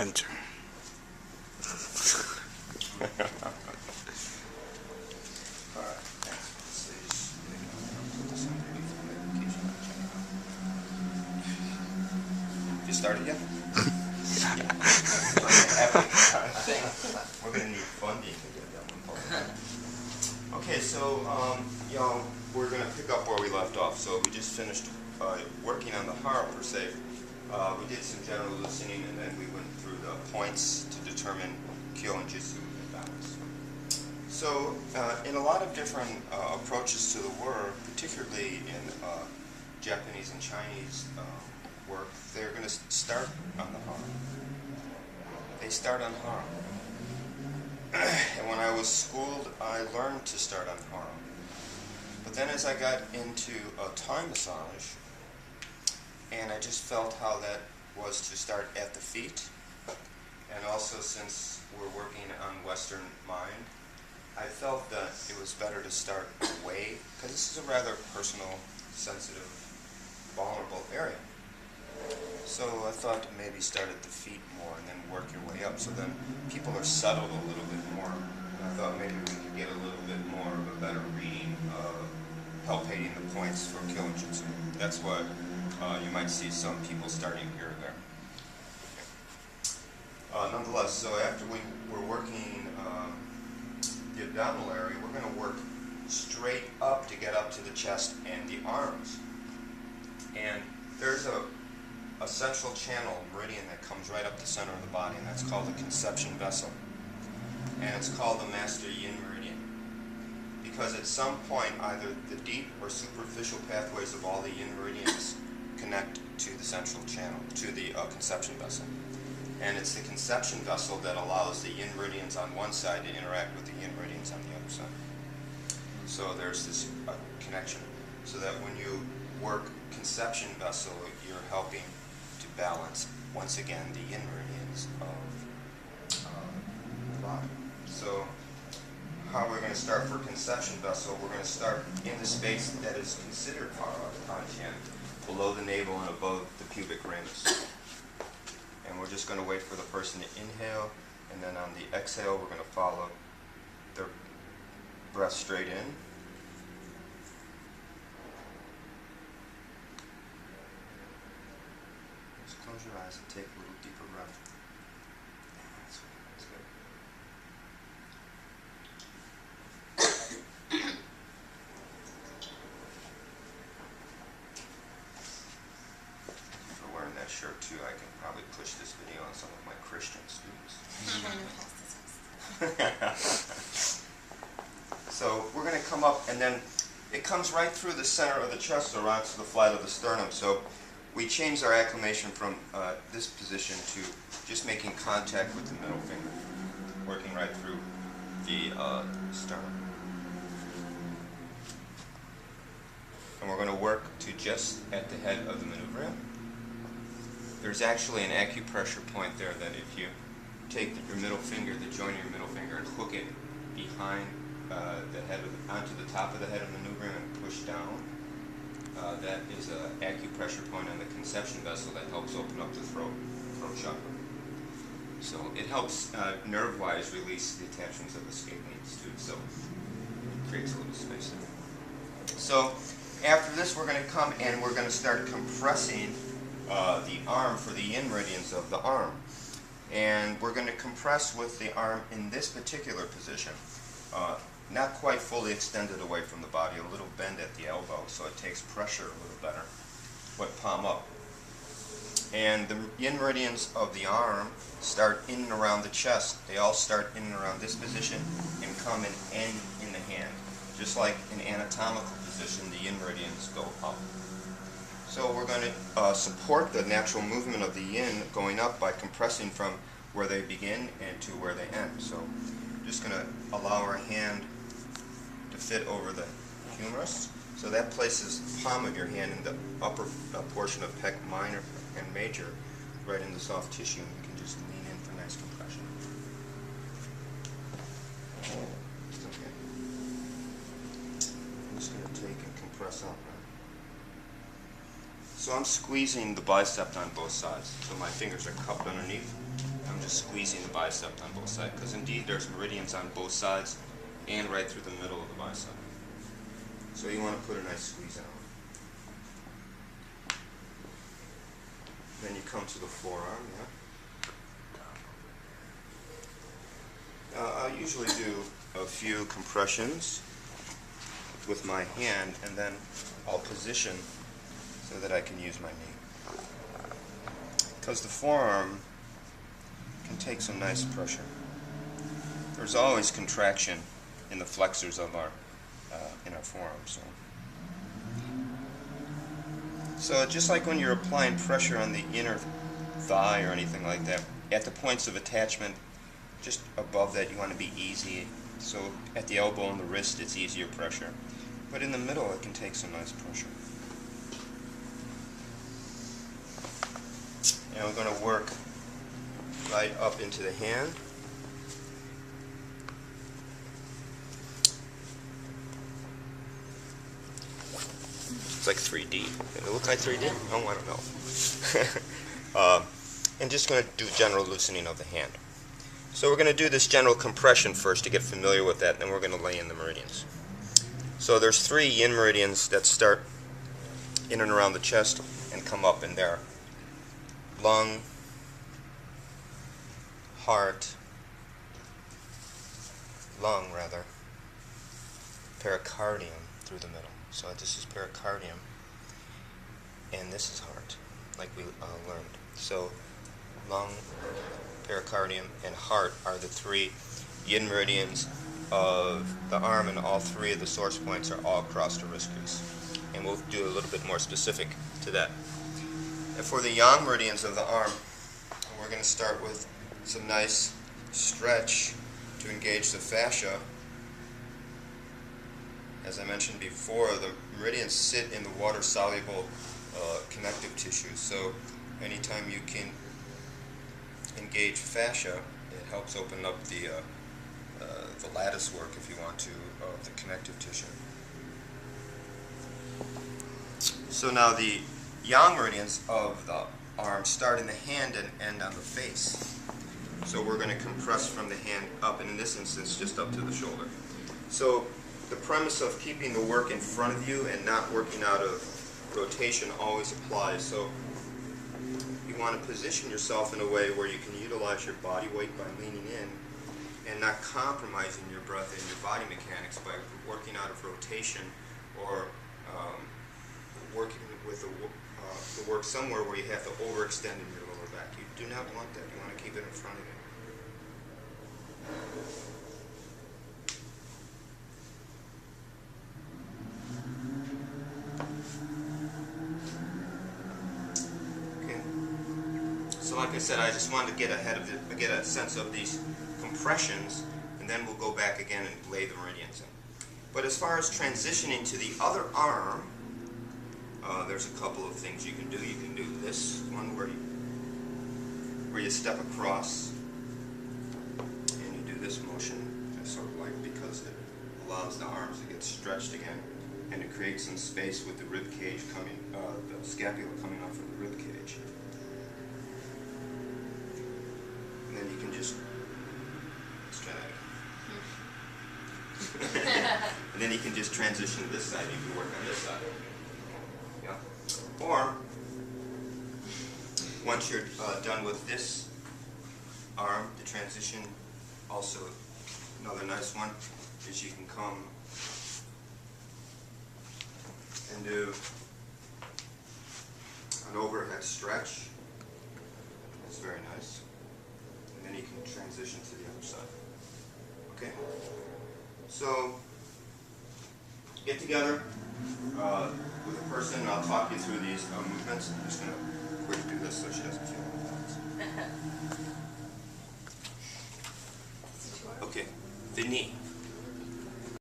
Enter. You started yet? We're going to need funding to get that one posted. Okay, so we're going to pick up where we left off. So we just finished working on the harp per se. We did some general listening, and then we went through the points to determine kyo and jitsu and balance. So in a lot of different approaches to the word, particularly in Japanese and Chinese work, they're going to start on the harp. They start on harm. And when I was schooled, I learned to start on harm. But then as I got into a Thai massage, and I just felt how that was to start at the feet, and also since we're working on Western mind, I felt that it was better to start away, because this is a rather personal, sensitive, vulnerable area. So I thought to maybe start at the feet more and then work your way up, so then people are settled a little bit more. And I thought maybe we could get a little bit more of a better reading of palpating the points for kyo and jitsu. That's what you might see some people starting here or there. Okay. Nonetheless, so after we were working the abdominal area, we're going to work straight up to get up to the chest and the arms. And there's a central channel, meridian, that comes right up the center of the body, and that's called the conception vessel. And it's called the master yin meridian, because at some point either the deep or superficial pathways of all the yin meridians connect to the central channel, to the conception vessel. And it's the conception vessel that allows the yin meridians on one side to interact with the yin meridians on the other side. So there's this connection, so that when you work conception vessel, you're helping to balance, once again, the yin meridians of the body. So how we're going to start for conception vessel, we're going to start in the space that is considered Panchen, below the navel and above the pubic ramus. And we're just going to wait for the person to inhale, and then on the exhale we're going to follow their breath straight in. Just close your eyes and take a little deeper breath. That's good. For wearing that shirt too, I can probably push this video on some of my Christian students. So we're going to come up, and then it comes right through the center of the chest or onto the flat of the sternum. So we change our acclimation from this position to just making contact with the middle finger, working right through the sternum. And we're going to work to just at the head of the manubrium. There's actually an acupressure point there that if you take your middle finger, the joint of your middle finger, and hook it behind the head onto the top of the head of the manubrium and push down, that is an acupressure point on the conception vessel that helps open up the throat chakra. So it helps nerve-wise release the attachments of the scapulae too. So it creates a little space there. So after this, we're going to come and we're going to start compressing the arm for the yin meridians of the arm. And we're going to compress with the arm in this particular position. Not quite fully extended away from the body, a little bend at the elbow, so it takes pressure a little better. Wet palm up. And the yin meridians of the arm start in and around the chest. They all start in and around this position and come and end in the hand. Just like in anatomical position, the yin meridians go up. So we're going to support the natural movement of the yin going up by compressing from where they begin and to where they end. So I'm just going to allow our hand to fit over the humerus. So that places the palm of your hand in the upper portion of pec minor and major, right in the soft tissue, and you can just lean in for nice compression. Okay. I'm just going to take and compress up. So I'm squeezing the bicep on both sides, so my fingers are cupped underneath. I'm just squeezing the bicep on both sides, because indeed there's meridians on both sides and right through the middle of the bicep. So you want to put a nice squeeze on. Then you come to the forearm, I'll usually do a few compressions with my hand, and then I'll position so that I can use my knee. Because the forearm can take some nice pressure. There's always contraction in the flexors of our forearms. So just like when you're applying pressure on the inner thigh or anything like that, at the points of attachment, just above that you want to be easy. So at the elbow and the wrist it's easier pressure. But in the middle it can take some nice pressure. And we're going to work right up into the hand. It's like 3D. Does it look like 3D? Oh, I don't know. And just going to do general loosening of the hand. So we're going to do this general compression first to get familiar with that, and then we're going to lay in the meridians. So there's 3 yin meridians that start in and around the chest and come up in there. Lung, heart, pericardium through the middle. So this is pericardium, and this is heart, like we learned. So lung, pericardium, and heart are the 3 yin meridians of the arm, and all 3 of the source points are all across the wrist crease. And we'll do a little bit more specific to that. And for the yang meridians of the arm, we're going to start with some nice stretch to engage the fascia. As I mentioned before, the meridians sit in the water-soluble connective tissue. So anytime you can engage fascia, it helps open up the lattice work, if you want to, of the connective tissue. So now the yang meridians of the arm start in the hand and end on the face. So we're going to compress from the hand up, and in this instance just up to the shoulder. So the premise of keeping the work in front of you and not working out of rotation always applies. So you want to position yourself in a way where you can utilize your body weight by leaning in and not compromising your breath and your body mechanics by working out of rotation or working with the work somewhere where you have to overextend in your lower back. You do not want that. You want to keep it in front of you. So like I said, I just wanted to get a sense of these compressions, and then we'll go back again and lay the meridians in. But as far as transitioning to the other arm, there's a couple of things you can do. You can do this one where you step across, and you do this motion, just sort of like, because it allows the arms to get stretched again, and it creates some space with the rib cage coming, the scapula coming off of the rib cage. And then you can just, let's try that. And then you can just transition to this side. You can work on this side. Yeah. Or, once you're done with this arm, the transition, also another nice one, is you can come and do an overhead stretch. It's very nice. And then you can transition to the other side. Okay? So, get together with a person, and I'll talk you through these movements. I'm just going to quick do this so she doesn't feel my hands.